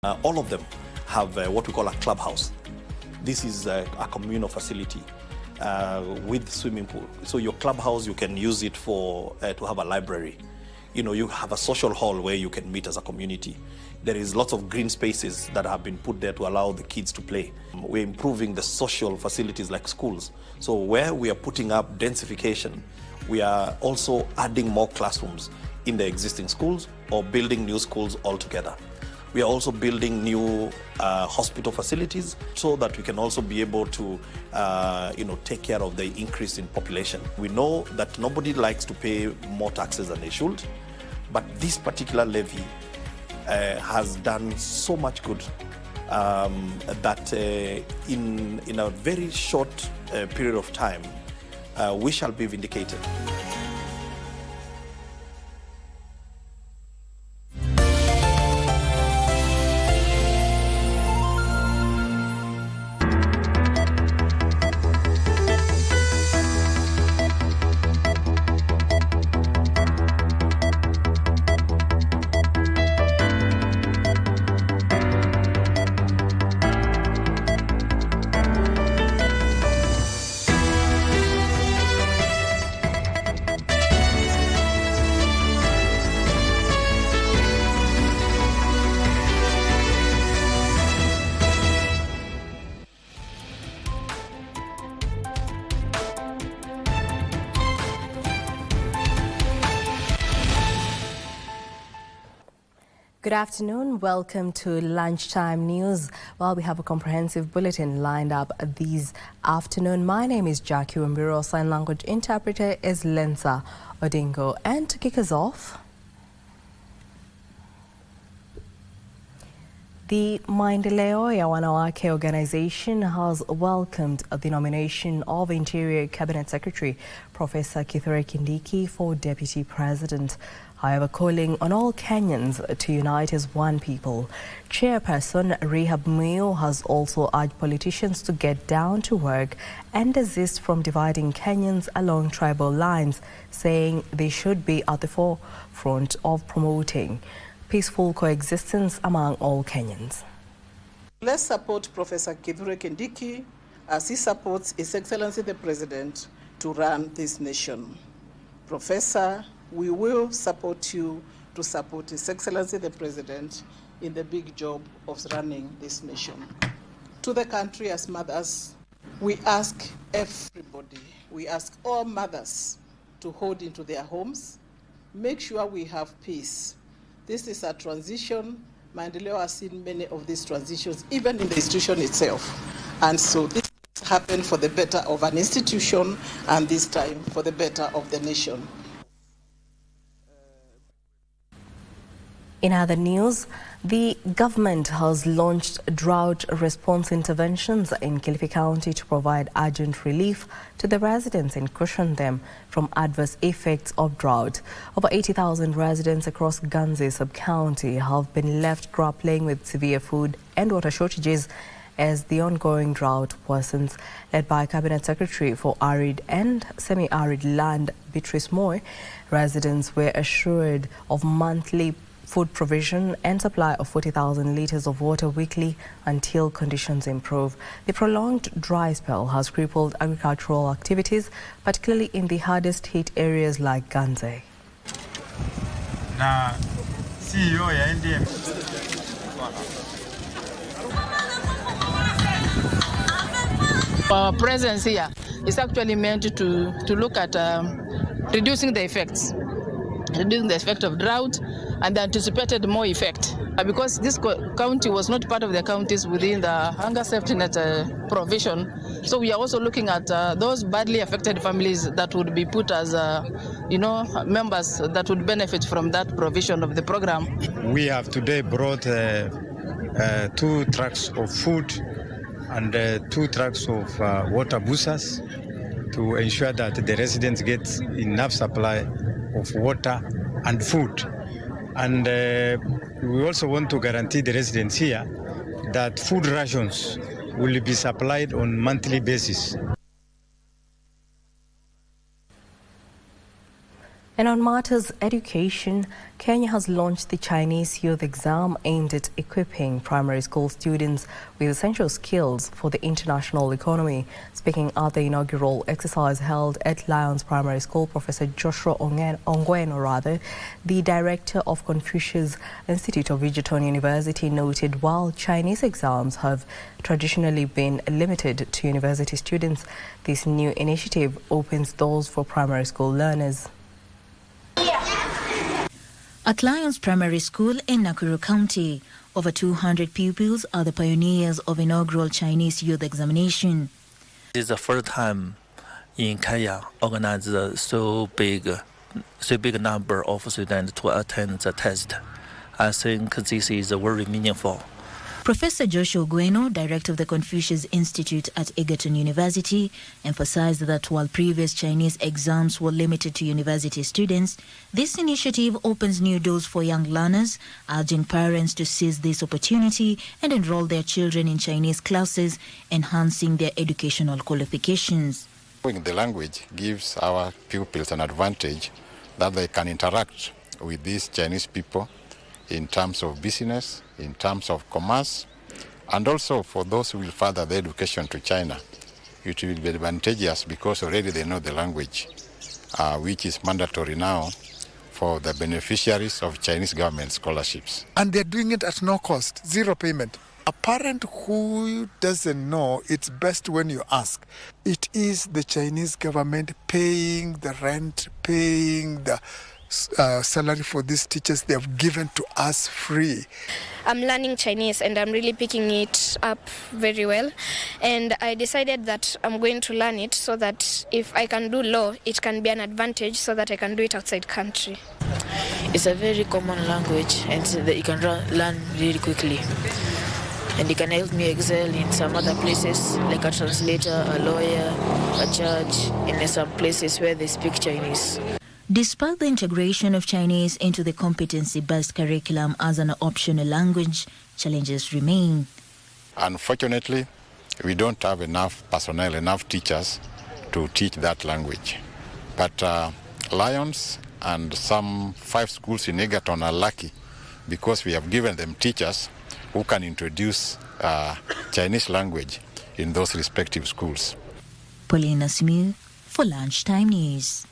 All of them have what we call a clubhouse. This is a communal facility with swimming pool. So your clubhouse, you can use it for to have a library. You know, you have a social hall where you can meet as a community. There is lots of green spaces that have been put there to allow the kids to play. We're improving the social facilities like schools. So where we are putting up densification, we are also adding more classrooms in the existing schools or building new schools altogether. We are also building new hospital facilities so that we can also be able to take care of the increase in population. We know that nobody likes to pay more taxes than they should, but this particular levy has done so much good that in a very short period of time, we shall be vindicated. Good afternoon. Welcome to Lunchtime News. Well, we have a comprehensive bulletin lined up this afternoon. My name is Jackie Wambiru. Sign language interpreter is Lensa Odingo. And to kick us off, the Maendeleo ya Wanawake organization has welcomed the nomination of Interior Cabinet Secretary Professor Kithure Kindiki for Deputy President. However, calling on all Kenyans to unite as one people. Chairperson Rehab Muyo has also urged politicians to get down to work and desist from dividing Kenyans along tribal lines, saying they should be at the forefront of promoting peaceful coexistence among all Kenyans. Let's support Professor Kithure Kindiki as he supports His Excellency the President to run this nation. Professor, we will support you to support His Excellency the President in the big job of running this nation. To the country as mothers, we ask everybody, we ask all mothers to hold into their homes, make sure we have peace. This is a transition. Maendeleo has seen many of these transitions, even in the institution itself. And so this happened for the better of an institution, and this time for the better of the nation. In other news, the government has launched drought response interventions in Kilifi County to provide urgent relief to the residents and cushion them from adverse effects of drought. Over 80,000 residents across Ganze sub-county have been left grappling with severe food and water shortages as the ongoing drought worsens. Led by Cabinet Secretary for Arid and Semi-Arid Land, Beatrice Moy, residents were assured of monthly food provision and supply of 40,000 litres of water weekly until conditions improve. The prolonged dry spell has crippled agricultural activities, particularly in the hardest hit areas like Ganze. Na CEO ya NDM. Our presence here is actually meant to look at reducing the effect of drought and the anticipated more effect. Because this county was not part of the counties within the hunger safety net provision, so we are also looking at those badly affected families that would be put as members that would benefit from that provision of the program. We have today brought 2 trucks of food and 2 trucks of water boosters to ensure that the residents get enough supply of water and food. And we also want to guarantee the residents here that food rations will be supplied on monthly basis. And on matters education, Kenya has launched the Chinese Youth Exam aimed at equipping primary school students with essential skills for the international economy. Speaking at the inaugural exercise held at Lyons Primary School, Professor Joshua Ongweno, the director of Confucius Institute of Egerton University, noted while Chinese exams have traditionally been limited to university students, this new initiative opens doors for primary school learners. At Lyons Primary School in Nakuru County, over 200 pupils are the pioneers of inaugural Chinese youth examination. This is the first time in Kenya organized so big number of students to attend the test. I think this is very meaningful. Professor Joshua Ongweno, director of the Confucius Institute at Egerton University, emphasized that while previous Chinese exams were limited to university students, this initiative opens new doors for young learners, urging parents to seize this opportunity and enroll their children in Chinese classes, enhancing their educational qualifications. Knowing the language gives our pupils an advantage that they can interact with these Chinese people in terms of business, in terms of commerce, and also for those who will further their education to China. It will be advantageous because already they know the language, which is mandatory now for the beneficiaries of Chinese government scholarships. And they're doing it at no cost, zero payment. A parent who doesn't know, it's best when you ask. It is the Chinese government paying the rent, paying the salary for these teachers. They have given to us free. I'm learning Chinese and I'm really picking it up very well, and I decided that I'm going to learn it so that if I can do law, it can be an advantage so that I can do it outside country. It's a very common language and you can learn really quickly, and it can help me excel in some other places like a translator, a lawyer, a judge, in some places where they speak Chinese. Despite the integration of Chinese into the competency-based curriculum as an optional language, challenges remain. Unfortunately, we don't have enough personnel, enough teachers to teach that language. But Lyons and some 5 schools in Egerton are lucky because we have given them teachers who can introduce Chinese language in those respective schools. Paulina Simiu for Lunchtime News.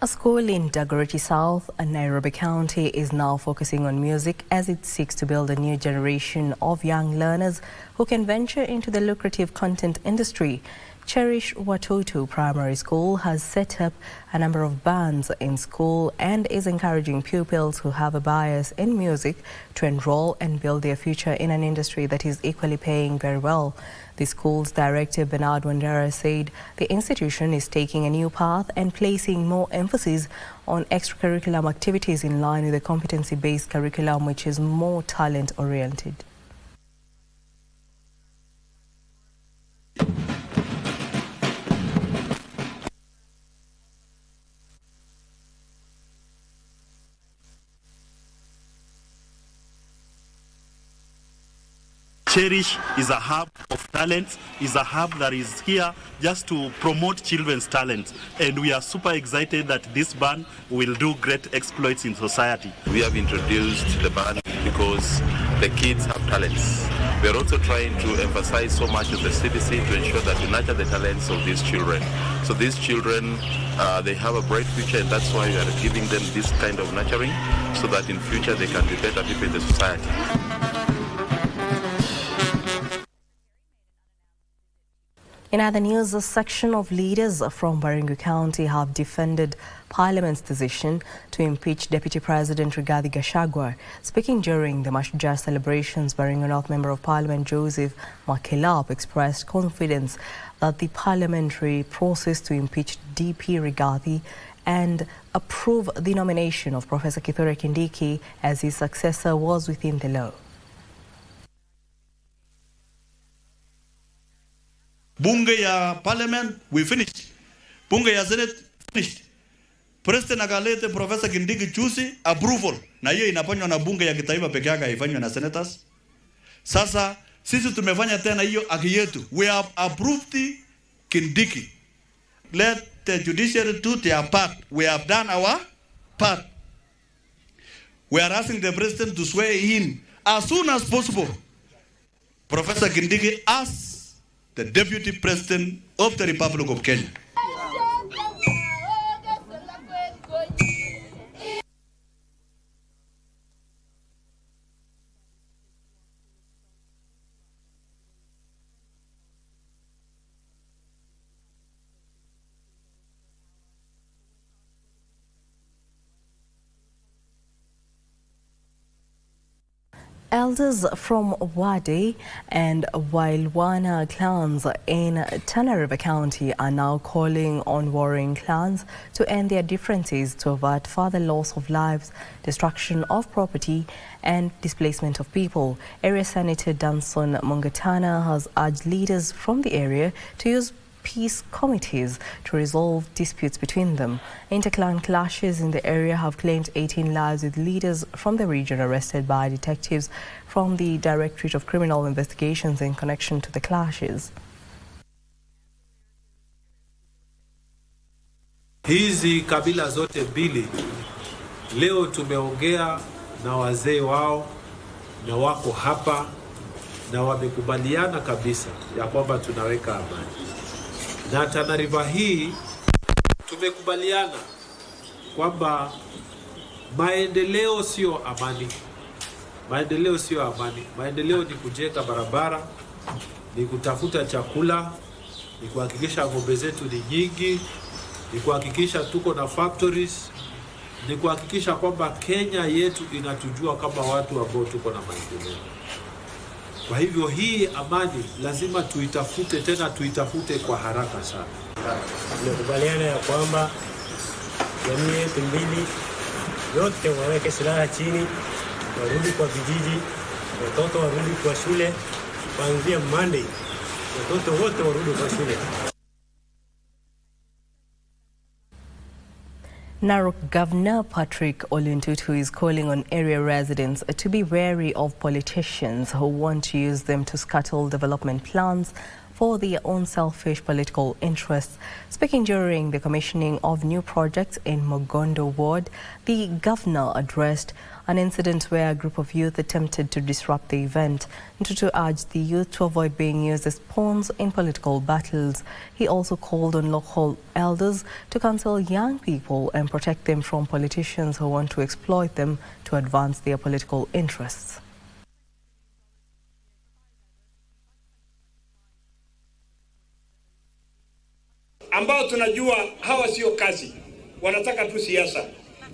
A school in Dagoretti South, Nairobi County, is now focusing on music as it seeks to build a new generation of young learners who can venture into the lucrative content industry. Cherish Watoto Primary School has set up a number of bands in school and is encouraging pupils who have a bias in music to enroll and build their future in an industry that is equally paying very well. The school's director, Bernard Wandera, said the institution is taking a new path and placing more emphasis on extracurricular activities in line with the competency-based curriculum, which is more talent-oriented. Cherish is a hub of talent, is a hub that is here just to promote children's talent. And we are super excited that this band will do great exploits in society. We have introduced the band because the kids have talents. We are also trying to emphasize so much of the CBC to ensure that we nurture the talents of these children. So these children, they have a bright future, and that's why we are giving them this kind of nurturing so that in future they can be better people in the society. In other news, a section of leaders from Baringo County have defended Parliament's decision to impeach Deputy President Rigathi Gachagua. Speaking during the Mashujaa celebrations, Baringo North Member of Parliament Joseph Makilap expressed confidence that the parliamentary process to impeach DP Rigathi and approve the nomination of Professor Kithure Kindiki as his successor was within the law. Bunge ya Parliament, we finished. Bunge ya Senate, finished. President akalete Professor Kindiki Chusi, approval. Na hiyo inafanywa na bunge ya kitaifa peke yake, haifanywi na senators. Sasa sisi tumefanya tena hiyo haki yetu. We have approved Kindiki. Let the judiciary do their part. We have done our part. We are asking the president to swear in as soon as possible Professor Kindiki as the Deputy President of the Republic of Kenya. Elders from Wade and Wailwana clans in Tana River County are now calling on warring clans to end their differences to avert further loss of lives, destruction of property and displacement of people. Area Senator Danson Mungatana has urged leaders from the area to use peace committees to resolve disputes between them. Interclan clashes in the area have claimed 18 lives, with leaders from the region arrested by detectives from the Directorate of Criminal Investigations in connection to the clashes. Hizi kabila zote mbili leo tumeongea na wazee wao na wako hapa na wamekubaliana kabisa ya kwamba tunaweka amani. Na Tana River hii tumekubaliana kwamba maendeleo sio amani. Maendeleo sio amani. Maendeleo ni kujenga barabara, ni kutafuta chakula, ni kuhakikisha ng'ombe zetu ni nyingi, ni kuhakikisha tuko na factories, ni kuhakikisha kwamba Kenya yetu inatujua kama watu ambao tuko na maendeleo. Kwa hivyo hii amani lazima tuitafute, tena tuitafute kwa haraka sana. Tumekubaliana ya kwamba jamii yetu mbili yote waweke silaha chini, warudi kwa vijiji, watoto warudi kwa shule, kuanzia Monday watoto wote warudi kwa shule. Narok Governor Patrick Olintutu is calling on area residents to be wary of politicians who want to use them to scuttle development plans for their own selfish political interests. Speaking during the commissioning of new projects in Mogondo Ward, the governor addressed an incident where a group of youth attempted to disrupt the event. Ntutu urged the youth to avoid being used as pawns in political battles. He also called on local elders to counsel young people and protect them from politicians who want to exploit them to advance their political interests. Ambao tunajua hawa sio kazi, wanataka tu siasa.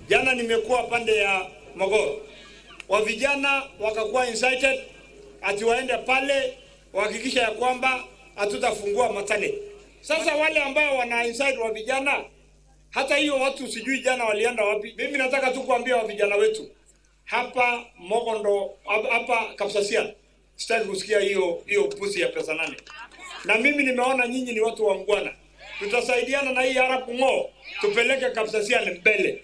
Jana nimekuwa pande ya Mogoro, wa vijana wakakuwa incited ati waende pale wahakikisha ya kwamba hatutafungua matane. Sasa wale ambao wana incite wa vijana, hata hiyo watu sijui jana walienda wapi. Mimi nataka tu kuambia wa vijana wetu hapa Mogondo, hapa Kapsasia, sitaki kusikia hiyo pusi ya pesa 8. Na mimi nimeona nyinyi ni watu waungwana. Tutasaidiana na hii harapu ng'o, tupeleke Kapsasia mbele.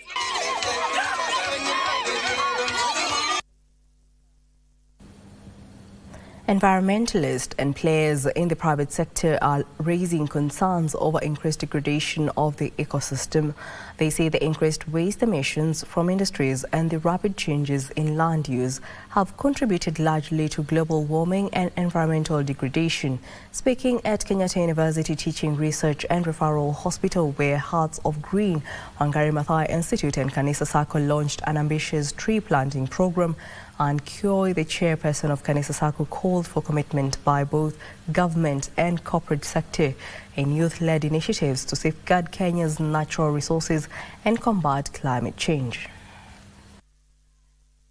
Environmentalists and players in the private sector are raising concerns over increased degradation of the ecosystem. They say the increased waste emissions from industries and the rapid changes in land use have contributed largely to global warming and environmental degradation. Speaking at Kenyatta University Teaching Research and Referral Hospital, where Hearts of Green, Wangari Maathai Institute and Kanisa Sacco launched an ambitious tree planting program, and Koi, the chairperson of Kanisa Sacco, called for commitment by both government and corporate sector in youth-led initiatives to safeguard Kenya's natural resources and combat climate change.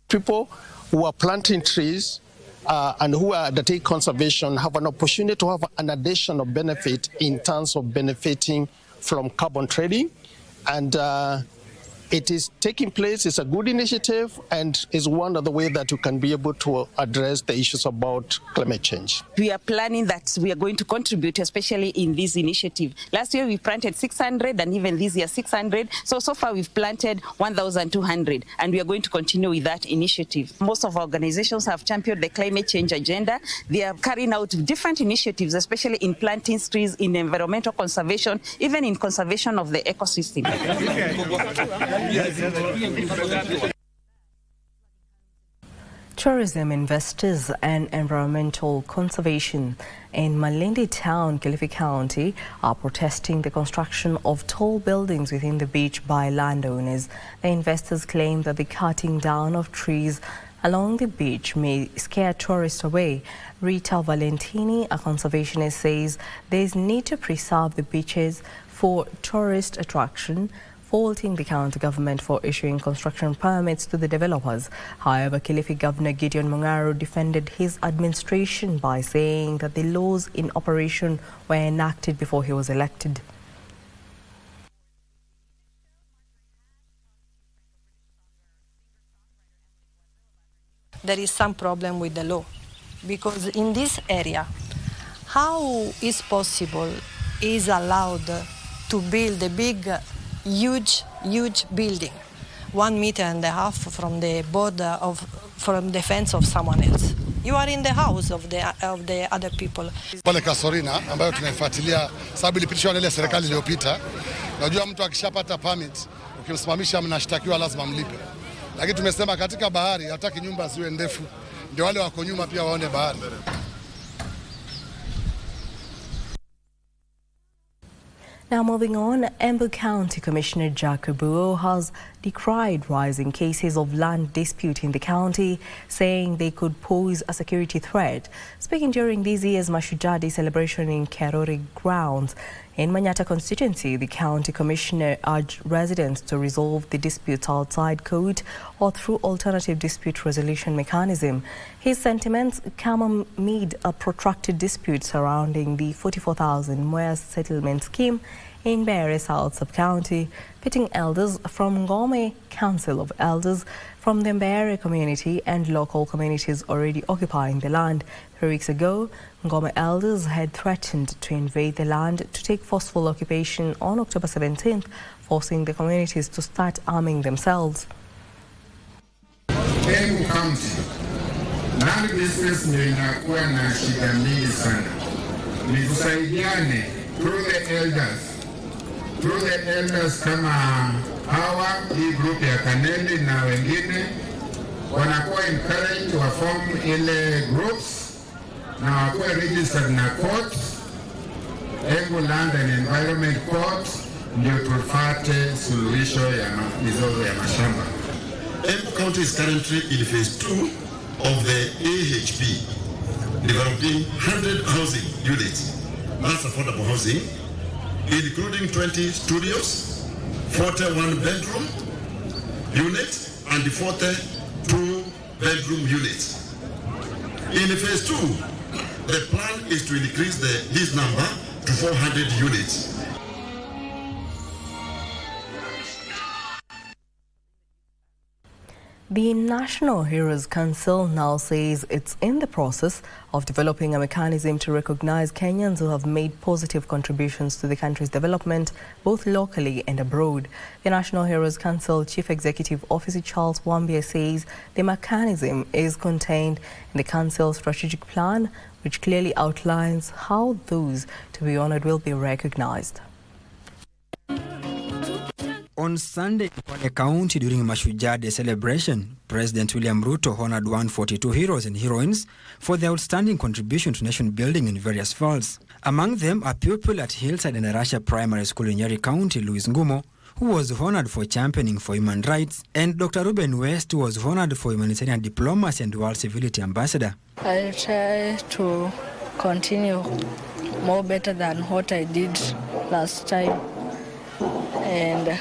People who are planting trees and who undertake conservation have an opportunity to have an additional benefit in terms of benefiting from carbon trading and it is taking place. It's a good initiative and is one of the ways that you can be able to address the issues about climate change. We are planning that we are going to contribute, especially in this initiative. Last year we planted 600 and even this year 600. So far we've planted 1,200 and we are going to continue with that initiative. Most of our organizations have championed the climate change agenda. They are carrying out different initiatives, especially in planting trees, in environmental conservation, even in conservation of the ecosystem. Tourism investors and environmental conservation in Malindi Town, Kilifi County, are protesting the construction of tall buildings within the beach by landowners. The investors claim that the cutting down of trees along the beach may scare tourists away. Rita Valentini, a conservationist, says there is need to preserve the beaches for tourist attraction, faulting the county government for issuing construction permits to the developers. However, Kilifi Governor Gideon Mung'aro defended his administration by saying that the laws in operation were enacted before he was elected. There is some problem with the law, because in this area, how is possible is allowed to build a big, huge building, 1.5 meters from the border from the fence of someone else. You are in the house of the other people. Pale Kasorina ambayo tunaifuatilia sababu ilipitishwa na ile serikali iliyopita. Unajua mtu akishapata permit ukimsimamisha mnashtakiwa lazima mlipe. Lakini tumesema katika bahari hataki nyumba ziwe ndefu. Ndio wale wako nyuma pia waone bahari. Now moving on, Embu County Commissioner Jacob Buo has decried rising cases of land dispute in the county, saying they could pose a security threat. Speaking during this year's Mashujaa Day celebration in Karori grounds in Manyata constituency, the county commissioner urged residents to resolve the disputes outside court or through alternative dispute resolution mechanism. His sentiments come amid a protracted dispute surrounding the 44,000 Moya settlement scheme in Mbeere South Sub-County, pitting elders from Ngome Council of Elders from the Mbeere community and local communities already occupying the land. 3 weeks ago, Ngome elders had threatened to invade the land to take forceful occupation on October 17th, forcing the communities to start arming themselves. Embu County, land business ndio inakuwa na shida mingi sana. Ni kusaidiane through the elders kama hawa, hii group ya Kaneli na wengine wanakuwa encouraged wa form ile groups na wakuwa registered na court, Embu Land and Environment Court, ndio tupate suluhisho ya mizozo ya mashamba. Embu County is currently in phase 2 of the AHP, developing 100 housing units, mass affordable housing, including 20 studios, 41 bedroom units, and 42 bedroom units. In phase 2, the plan is to increase this number to 400 units. The National Heroes Council now says it's in the process of developing a mechanism to recognize Kenyans who have made positive contributions to the country's development, both locally and abroad. The National Heroes Council Chief Executive Officer Charles Wambiru says the mechanism is contained in the Council's strategic plan, which clearly outlines how those to be honored will be recognized. On Sunday in Kwale County during Mashujaa Day celebration, President William Ruto honored 142 heroes and heroines for their outstanding contribution to nation building in various fields. Among them are pupil at Hillside and Arusha Primary School in Nyeri County, Louis Ngumo, who was honored for championing for human rights, and Dr. Ruben West, who was honored for humanitarian diplomacy and world civility ambassador. I'll try to continue more better than what I did last time, and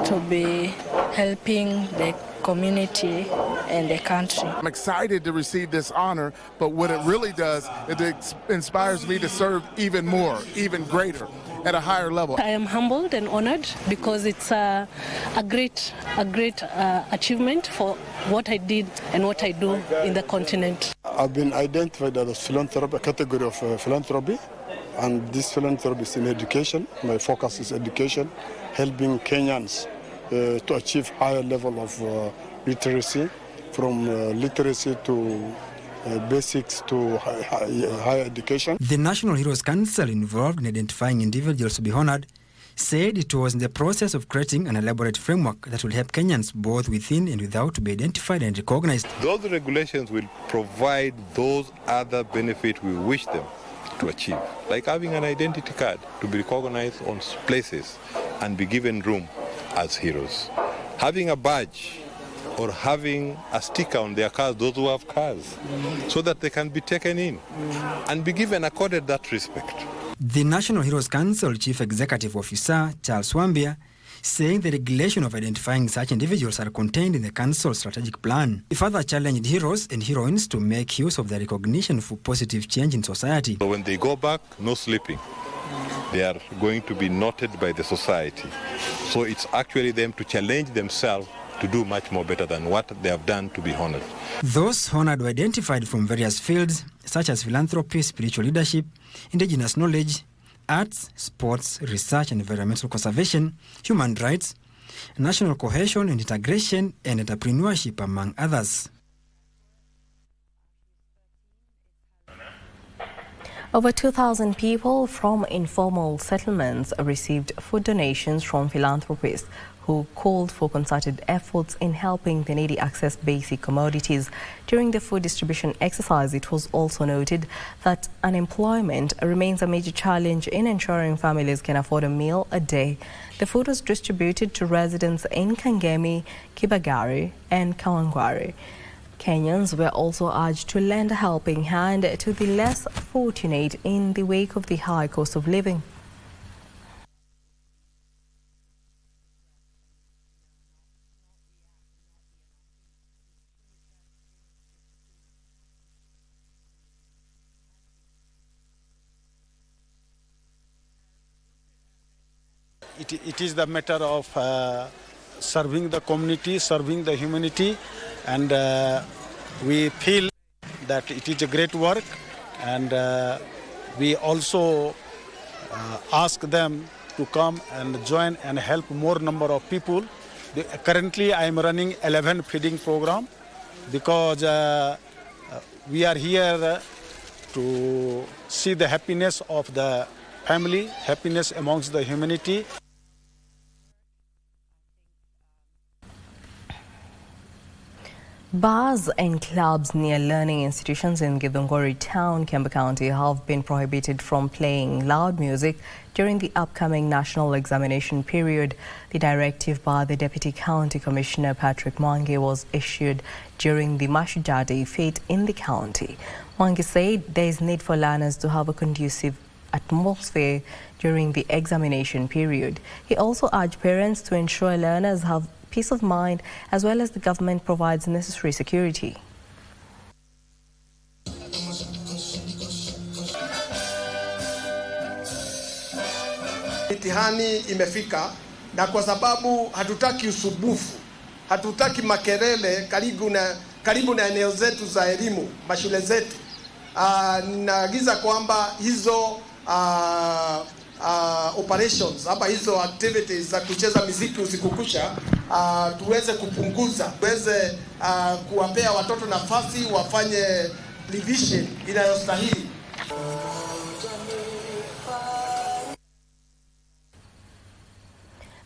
to be helping the community and the country. I'm excited to receive this honor, but what it really does is it inspires me to serve even more, even greater. at a higher level. I am humbled and honored because it's a great achievement for what I did and what I do in the continent. I've been identified as philanthropy, a category of philanthropy, and this philanthropy is in education. My focus is education, helping Kenyans to achieve higher level of literacy, from literacy to basics to higher education. The National Heroes Council, involved in identifying individuals to be honored, said it was in the process of creating an elaborate framework that will help Kenyans both within and without to be identified and recognized. Those regulations will provide those other benefits we wish them to achieve, like having an identity card to be recognized on places and be given room as heroes. Having a badge or having a sticker on their cars, those who have cars, so that they can be taken in and be given, accorded that respect. The National Heroes Council Chief Executive Officer, Charles Wambiru, saying the regulation of identifying such individuals are contained in the Council's strategic plan. He further challenged heroes and heroines to make use of their recognition for positive change in society. So when they go back, no sleeping. They are going to be noted by the society. So it's actually them to challenge themselves to do much more better than what they have done to be honored. Those honored were identified from various fields such as philanthropy, spiritual leadership, indigenous knowledge, arts, sports, research and environmental conservation, human rights, national cohesion and integration, and entrepreneurship, among others. Over 2,000 people from informal settlements received food donations from philanthropists who called for concerted efforts in helping the needy access basic commodities. During the food distribution exercise, it was also noted that unemployment remains a major challenge in ensuring families can afford a meal a day. The food was distributed to residents in Kangemi, Kibagari and Kawangware. Kenyans were also urged to lend a helping hand to the less fortunate in the wake of the high cost of living. It is the matter of serving the community, serving the humanity, and we feel that it is a great work, and we also ask them to come and join and help more number of people. Currently I am running 11 feeding program because we are here to see the happiness of the family, happiness amongst the humanity. Bars and clubs near learning institutions in Githunguri town, Kiambu County, have been prohibited from playing loud music during the upcoming national examination period. The directive by the Deputy County Commissioner Patrick Mwangi was issued during the Mashujaa fete in the county. Mwangi said there is need for learners to have a conducive atmosphere during the examination period. He also urged parents to ensure learners have peace of mind, as well as the government provides necessary security. Mitihani imefika, na kwa sababu hatutaki usumbufu, hatutaki makelele karibu na eneo zetu za elimu, mashule zetu, ninaagiza kwamba hizo operations hapa, hizo activities za kucheza muziki usiku kucha tuweze kupunguza, tuweze kuwapea watoto nafasi wafanye revision inayostahili.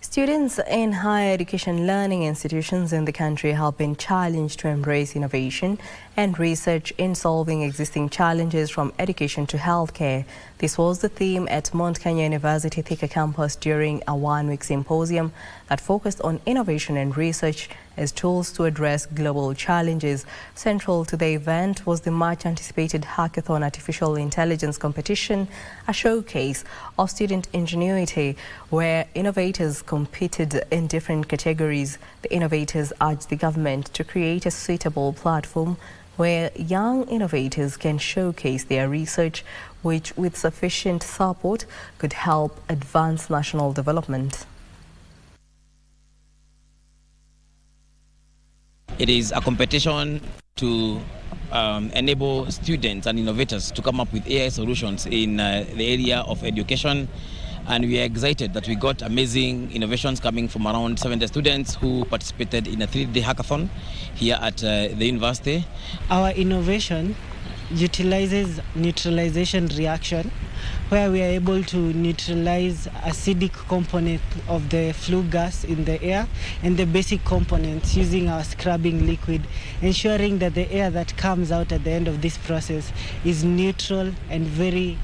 Students in higher education learning institutions in the country have been challenged to embrace innovation and research in solving existing challenges from education to healthcare. This was the theme at Mount Kenya University Thika campus during a one-week symposium that focused on innovation and research as tools to address global challenges. Central to the event was the much-anticipated Hackathon Artificial Intelligence competition, a showcase of student ingenuity where innovators competed in different categories. The innovators urged the government to create a suitable platform where young innovators can showcase their research, which with sufficient support could help advance national development. It is a competition to enable students and innovators to come up with AI solutions in the area of education. And we are excited that we got amazing innovations coming from around 70 students who participated in a 3-day hackathon here at the university. Our innovation utilizes neutralization reaction, where we are able to neutralize acidic component of the flue gas in the air and the basic components using our scrubbing liquid, ensuring that the air that comes out at the end of this process is neutral and very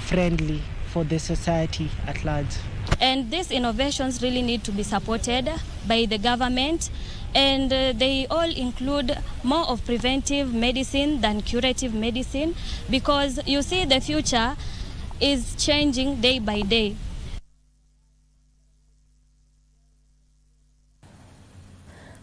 friendly for the society at large. And these innovations really need to be supported by the government, and they all include more of preventive medicine than curative medicine, because you see the future is changing day by day.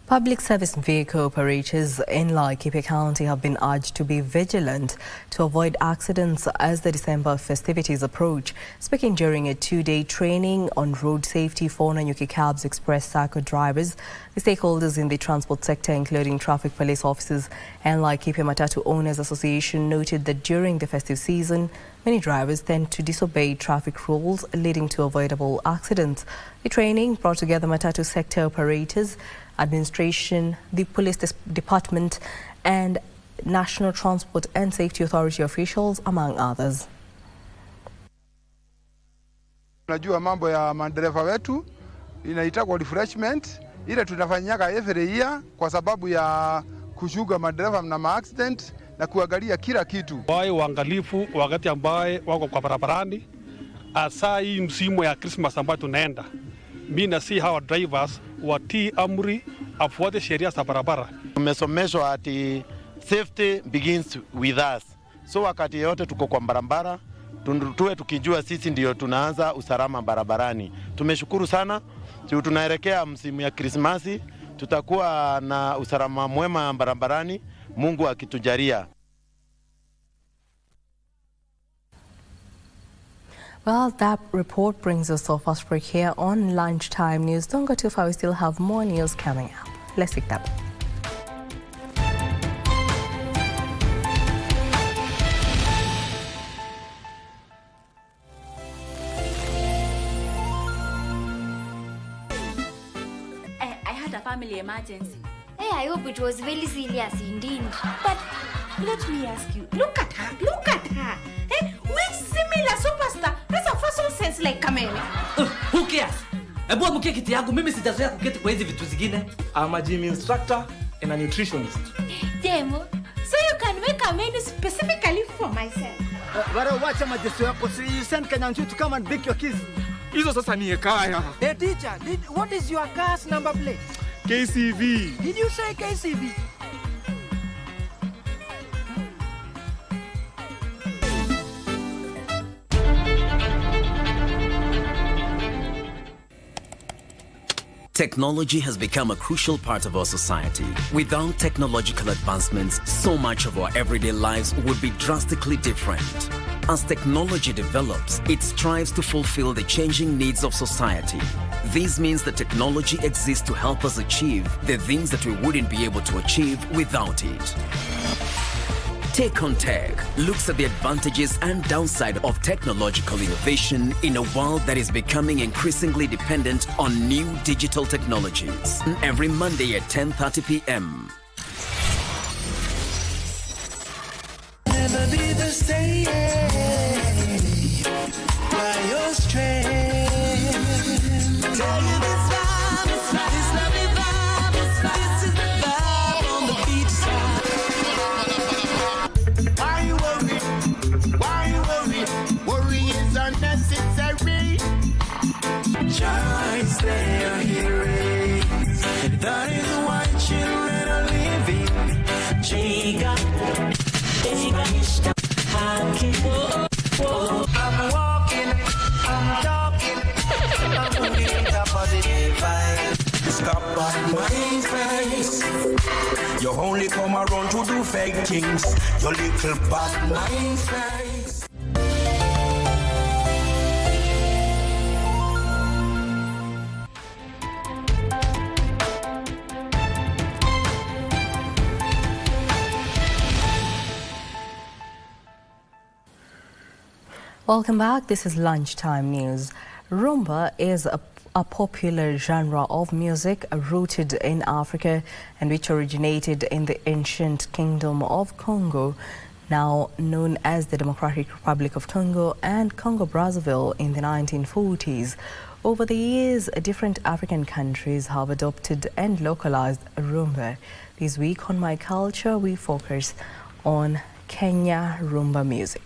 Public service vehicle operators in Laikipia County have been urged to be vigilant to avoid accidents as the December festivities approach. Speaking during a 2-day training on road safety for Nanyuki Cabs Express Sacco drivers, the stakeholders in the transport sector, including traffic police officers and Laikipia Matatu Owners Association, noted that during the festive season, many drivers tend to disobey traffic rules, leading to avoidable accidents. The training brought together Matatu sector operators, administration, the police department and National Transport and Safety Authority officials, among others. Unajua mambo ya madereva wetu inaitwa refreshment ile tunafanyaka every year kwa sababu ya kushuga madereva na accident na kuangalia kila kitu. Wawe waangalifu wakati ambaye wako kwa barabarani, hasa hii msimu ya Christmas ambayo tunaenda. Mimi na si hawa drivers watii amri, afuate sheria za barabara. Tumesomeshwa ati safety begins with us. So wakati yote tuko kwa barabara, tuwe tukijua sisi ndio tunaanza usalama barabarani. Tumeshukuru sana. Tunaelekea msimu ya Krismasi, tutakuwa na usalama mwema barabarani, Mungu akitujalia. Well, that report brings us to our first break here on Lunchtime News. Don't go too far, we still have more news coming up. Let's take that. I had a family emergency. Hey, I hope it was very serious indeed. But let me ask you, look at her, look at her. Hey, which similar superstar has a fashion sense like Kamene? Who cares? Ebu amukie kiti yangu, mimi sijazoea kuketi kwa hizi vitu zingine. I'm a gym instructor and a nutritionist. Demo, so you can make a menu specifically for myself. Watch majesto yako, so you send Kenyanju to come and bake your kids. Hizo sasa ni hekaya. Hey teacher, what is your car's number plate? KCV. Did you say KCV? Technology has become a crucial part of our society. Without technological advancements, so much of our everyday lives would be drastically different. As technology develops, it strives to fulfill the changing needs of society. This means that technology exists to help us achieve the things that we wouldn't be able to achieve without it. Take on Tech looks at the advantages and downside of technological innovation in a world that is becoming increasingly dependent on new digital technologies. Every Monday at 10:30 p.m. Never be the same by your strength. Tell you this vibe, this lovely vibe, this is the vibe on the beach side. Why you worry? Why you worry? Worry is unnecessary. Just stay your heroes. That is why children are living. Chica, Chica, You only come around to do fake things. Your little bad mind face. Welcome back. This is Lunchtime News. Rhumba is a popular genre of music rooted in Africa and which originated in the ancient Kingdom of Congo, now known as the Democratic Republic of Congo and Congo-Brazzaville in the 1940s. Over the years, different African countries have adopted and localized Rhumba. This week on My Culture, we focus on Kenya Rhumba music.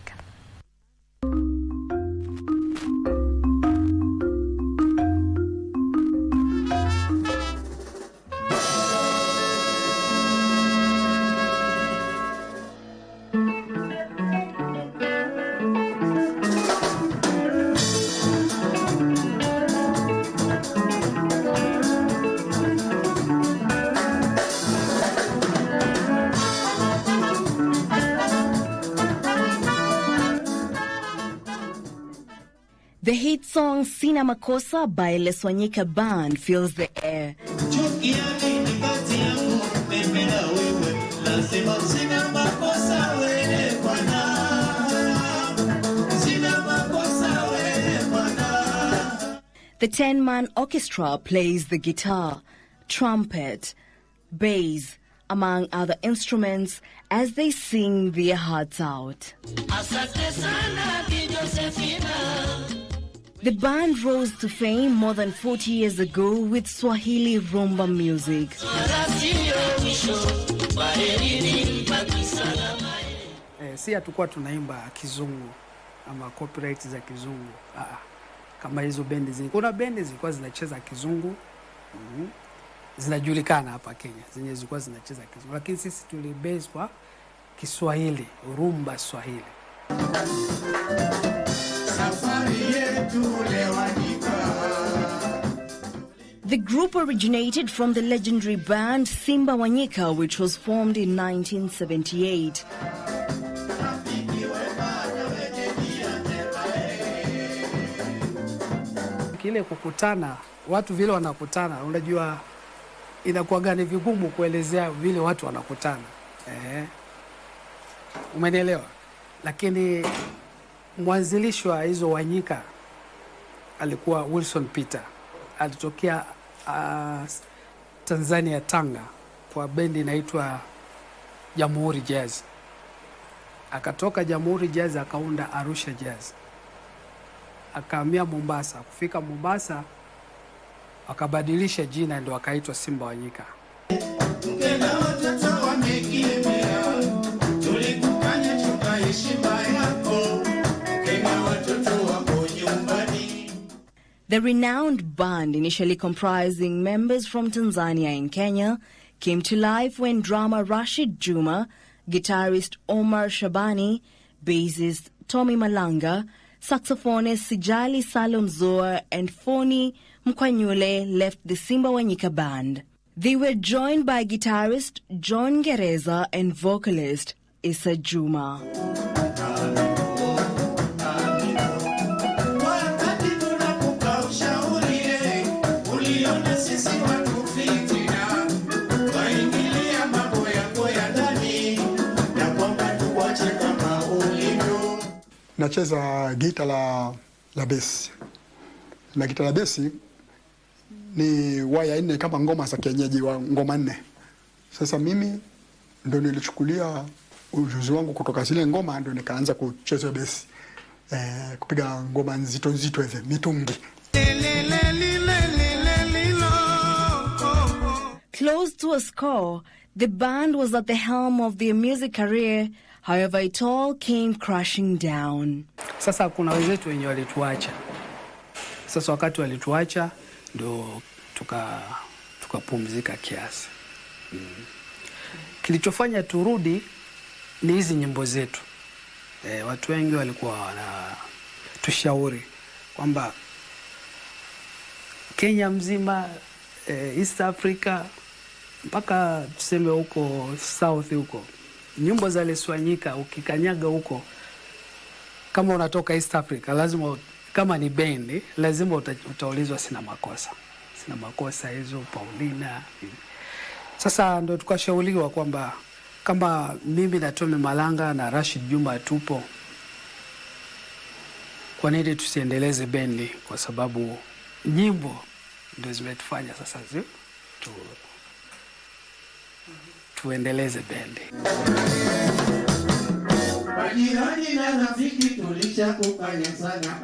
The hit song Sina Makosa by Leswanyika Band fills the air. The 10-man orchestra plays the guitar, trumpet, bass, among other instruments, as they sing their hearts out. The band rose to fame more than 40 years ago with Swahili Rhumba music. Si hatukuwa tunaimba kizungu ama copyright za kizungu. Kama hizo bendi kuna bendi zilikuwa zinacheza kizungu. Zinajulikana hapa Kenya. Zenye zilikuwa zinacheza kizungu. Lakini sisi tulibase kwa Kiswahili, Rhumba Swahili. The group originated from the legendary band Simba Wanyika, which was formed in 1978. Kile kukutana, watu vile wanakutana, unajua inakuwa gani vigumu kuelezea vile watu wanakutana. Umenielewa? Lakini mwanzilishi wa hizo Wanyika alikuwa Wilson Peter. Alitokea Tanzania, Tanga, kwa bendi inaitwa Jamhuri Jazz. Akatoka Jamhuri Jazz akaunda Arusha Jazz. Akahamia Mombasa. Kufika Mombasa akabadilisha jina, ndio akaitwa Simba Wanyika. The renowned band, initially comprising members from Tanzania and Kenya, came to life when drummer Rashid Juma, guitarist Omar Shabani, bassist Tommy Malanga, saxophonist Sijali Salom Zoa, and Foni Mkwanyule left the Simba Wanyika band. They were joined by guitarist John Gereza and vocalist Issa Juma. Nacheza gita la bass. Na gita la bass ni waya 4 kama ngoma za kienyeji wa ngoma 4. Sasa mimi ndo nilichukulia ujuzi wangu kutoka zile ngoma, ndo nikaanza kucheza bass. Kupiga ngoma nzito nzito hivi, mitungi. Close to a score, the band was at the helm of their music career. However, it all came crashing down. Sasa kuna wenzetu wenye walituacha. Sasa wakati walituacha ndo tukapumzika kiasi. Kilichofanya turudi ni hizi nyimbo zetu. Watu wengi walikuwa tushauri kwamba Kenya mzima, East Africa, mpaka tuseme huko south huko, nyimbo za Leswanyika ukikanyaga huko, kama unatoka East Africa, lazima kama ni bendi lazima utaulizwa sina makosa hizo Paulina. Sasa ndo tukashauriwa kwamba kama mimi na Tommy Malanga na Rashid Juma tupo, kwa nini tusiendeleze bendi? Kwa sababu nyimbo ndio zimetufanya sasa tuendeleze bendi. Majirani na rafiki tulishakufanya sana.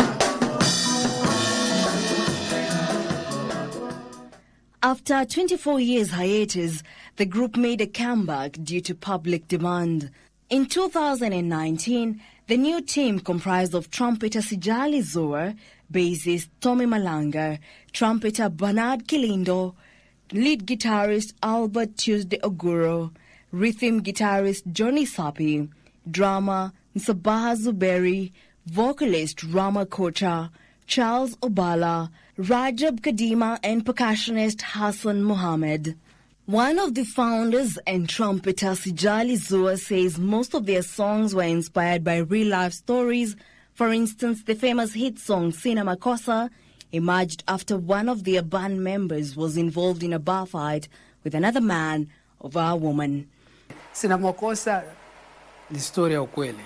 After 24 years hiatus, the group made a comeback due to public demand. In 2019, the new team comprised of trumpeter Sijali Zoa, bassist Tommy Malanga, trumpeter Bernard Kilindo, lead guitarist Albert Tuesday Oguro, rhythm guitarist Johnny Sapi, drummer Nsabaha Zuberi, vocalist Rama Kocha, Charles Obala, Rajab Kadima, and percussionist Hassan Mohammed. One of the founders and trumpeter Sijali Zoa says most of their songs were inspired by real-life stories. For instance, the famous hit song Sina Makosa emerged after one of their band members was involved in a bar fight with another man over a woman. Sina Makosa ni story ya ukweli.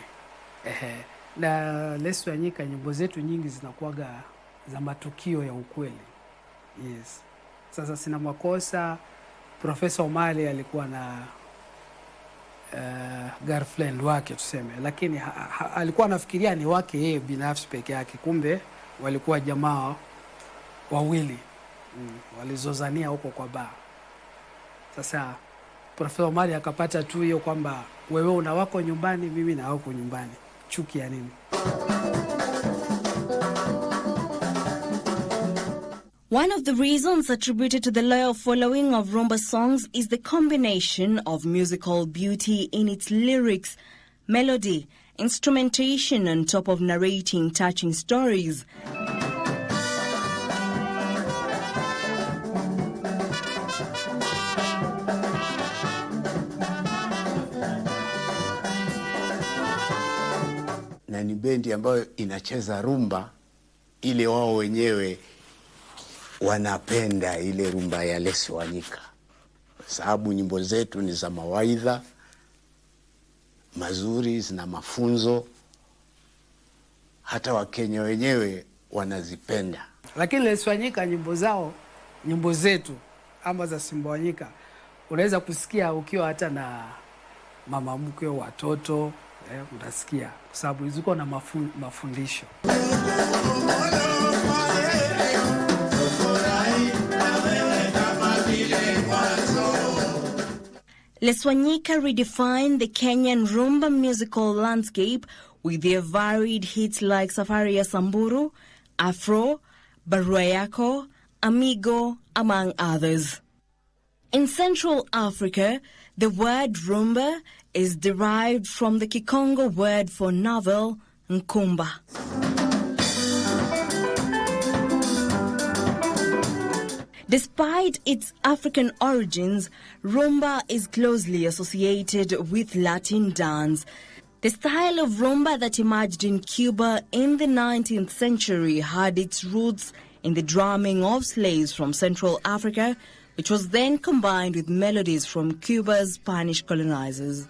Na Leswanyika nyimbo zetu nyingi zinakuwaga za matukio ya ukweli. Yes. Sasa Sina Makosa, Profesa Omali alikuwa na girlfriend wake tuseme, lakini alikuwa anafikiria ni wake yeye binafsi peke yake, kumbe walikuwa jamaa wawili walizozania huko kwa bar. Sasa Profesa Omali akapata tu hiyo kwamba wewe una wako nyumbani, mimi na wako nyumbani, chuki ya nini? One of the reasons attributed to the loyal following of Rhumba songs is the combination of musical beauty in its lyrics, melody, instrumentation on top of narrating touching stories. Na ni bendi ambayo inacheza rumba ile wao wenyewe wanapenda ile rumba ya Leswanyika, sababu nyimbo zetu ni za mawaidha mazuri, zina mafunzo, hata Wakenya wenyewe wanazipenda. Lakini Leswanyika nyimbo zetu ama za Simbawanyika unaweza kusikia ukiwa hata na mama mkwe, watoto, unasikia kwa sababu ziko na mafundisho. Leswanyika redefined the Kenyan Rhumba musical landscape with their varied hits like Safari ya Samburu, Afro, Barua Yako, Amigo, among others. In Central Africa, the word Rhumba is derived from the Kikongo word for novel, Nkumba. Despite its African origins, Rhumba is closely associated with Latin dance. The style of Rhumba that emerged in Cuba in the 19th century had its roots in the drumming of slaves from Central Africa, which was then combined with melodies from Cuba's Spanish colonizers.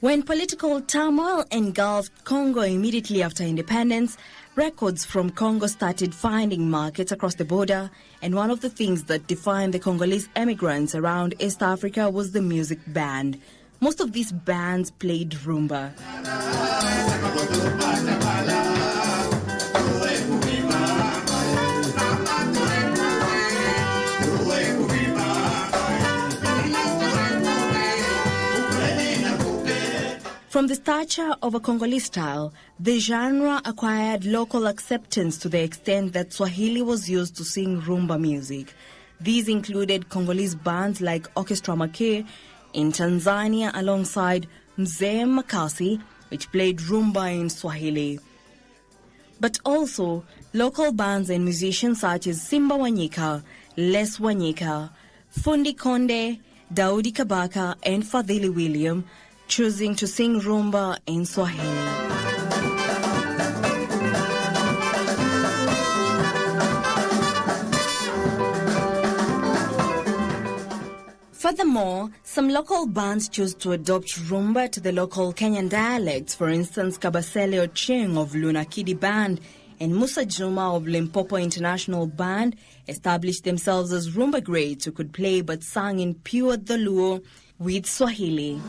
When political turmoil engulfed Congo immediately after independence, records from Congo started finding markets across the border, and one of the things that defined the Congolese emigrants around East Africa was the music band. Most of these bands played Rhumba. From the stature of a Congolese style, the genre acquired local acceptance to the extent that Swahili was used to sing Rhumba music. These included Congolese bands like Orchestra Make in Tanzania alongside Mzee Makasi, which played Rhumba in Swahili. But also local bands and musicians such as Simba Wanyika, Les Wanyika, Fundi Konde, Daudi Kabaka and Fadhili William, choosing to sing Rhumba in Swahili. Furthermore, some local bands choose to adopt Rhumba to the local Kenyan dialects. For instance, Kabasele Ocheng of Lunakidi Band and Musa Juma of Limpopo International Band established themselves as Rhumba greats who could play but sang in pure Dholuo with Swahili.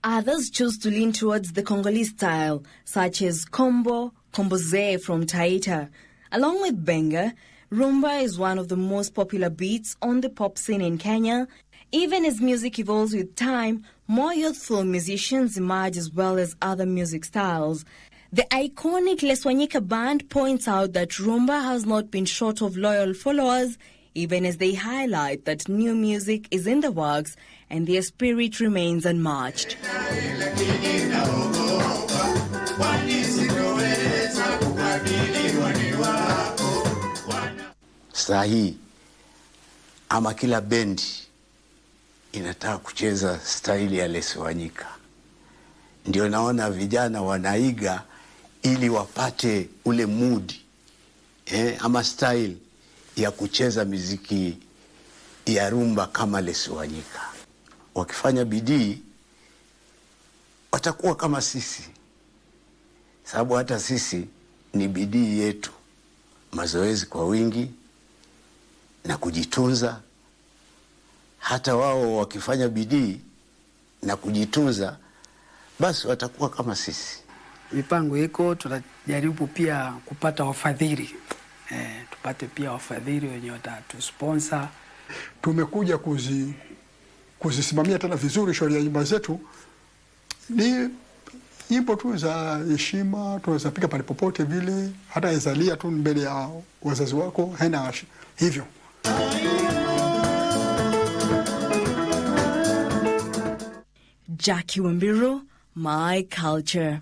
Others choose to lean towards the Congolese style, such as Komboze from Taita. Along with Benga, Rhumba is one of the most popular beats on the pop scene in Kenya. Even as music evolves with time, more youthful musicians emerge as well as other music styles. The iconic Leswanyika band points out that Rhumba has not been short of loyal followers, even as they highlight that new music is in the works and their spirit remains unmatched. Sahi ama kila bendi inataka kucheza staili ya Leswanyika. Ndio naona vijana wanaiga ili wapate ule mood ama style ya kucheza muziki ya rumba kama Leswanyika. Wakifanya bidii watakuwa kama sisi, sababu hata sisi ni bidii yetu, mazoezi kwa wingi na kujitunza. Hata wao wakifanya bidii na kujitunza, basi watakuwa kama sisi. Mipango iko, tunajaribu pia kupata wafadhili. Tupate pia wafadhili wenye watatusponsor. Tumekuja kuzisimamia tena vizuri shauri ya nyimbo zetu. Ni nyimbo tu za heshima, tunaweza piga pale popote vile, hata ezalia tu mbele ya wazazi wako, haina hivyo. Jackie Wambiru, My Culture.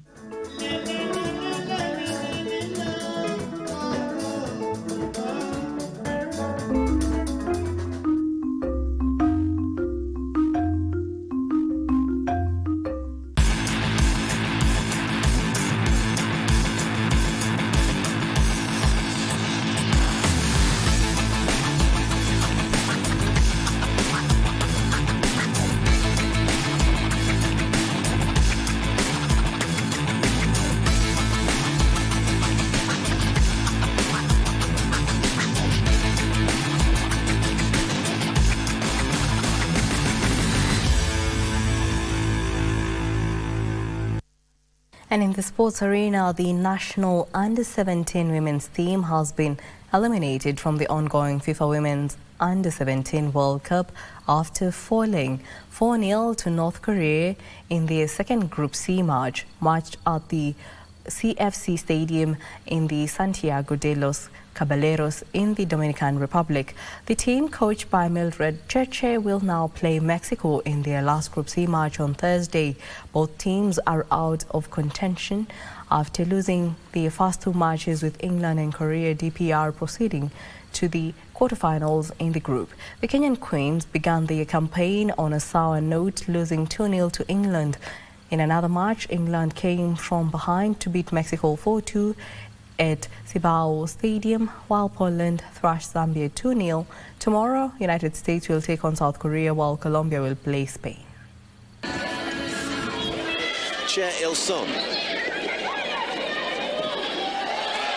And in the sports arena, the national under-17 women's team has been eliminated from the ongoing FIFA Women's Under-17 World Cup after falling 4-0 to North Korea in their second Group C match at the CFC Stadium in the Santiago de los Caballeros in the Dominican Republic. The team, coached by Mildred Cheche, will now play Mexico in their last Group C match on Thursday. Both teams are out of contention after losing their first two matches, with England and Korea DPR proceeding to the quarterfinals in the group. The Kenyan Queens began their campaign on a sour note, losing 2-0 to England. In another match, England came from behind to beat Mexico 4-2 at Cibao Stadium, while Poland thrashed Zambia 2-0. Tomorrow, United States will take on South Korea, while Colombia will play Spain. Che Il-sung.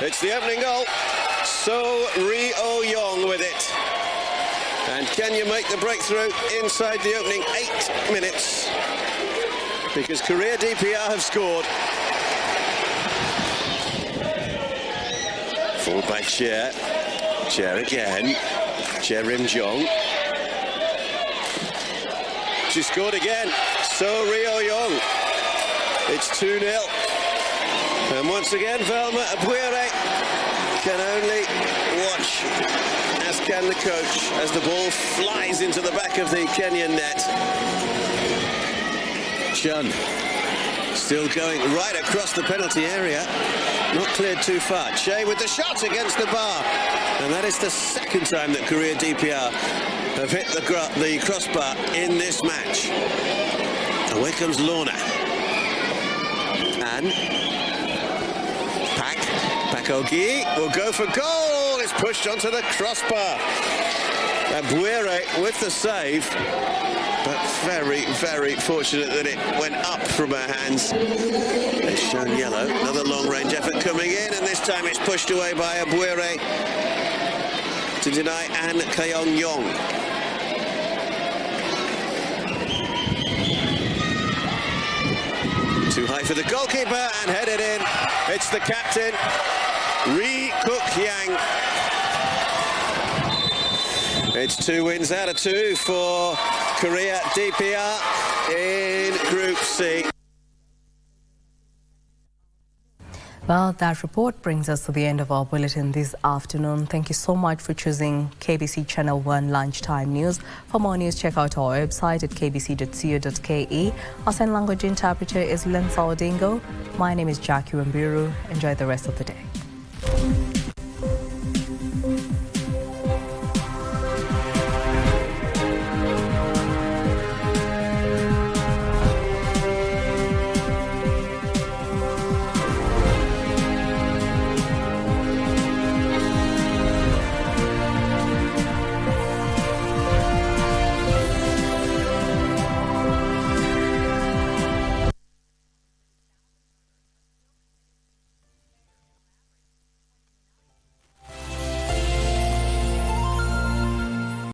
It's the opening goal. So Ri-Oh-Yong with it. And Kenya make the breakthrough inside the opening 8 minutes, because Korea DPR have scored. Forward by Chair. Chair again. Chair Rim-jong. She scored again. So Ri-Oh-Yong. It's 2-0. And once again, Velma Abuere can only watch, as can the coach, as the ball flies into the back of the Kenyan net. Chun Still going right across the penalty area. Not cleared too far. Che with the shot against the bar. And that is the second time that Korea DPR have hit the crossbar in this match. Away comes Lorna. And Pak Ogi will go for goal. It's pushed onto the crossbar. Abuere with the save. But very, very fortunate that it went up from her hands. It's shown yellow. Another long-range effort coming in, and this time it's pushed away by Abuere to deny An Kayong Yong. Too high for the goalkeeper and headed in. It's the captain, Ri Kuk Yang. It's 2 wins out of 2 for Korea DPR in Group C. Well, that report brings us to the end of our bulletin this afternoon. Thank you so much for choosing KBC Channel 1 Lunchtime News. For more news, check out our website at kbc.co.ke. Our sign language interpreter is Lensa Odingo. My name is Wambiru. Enjoy the rest of the day.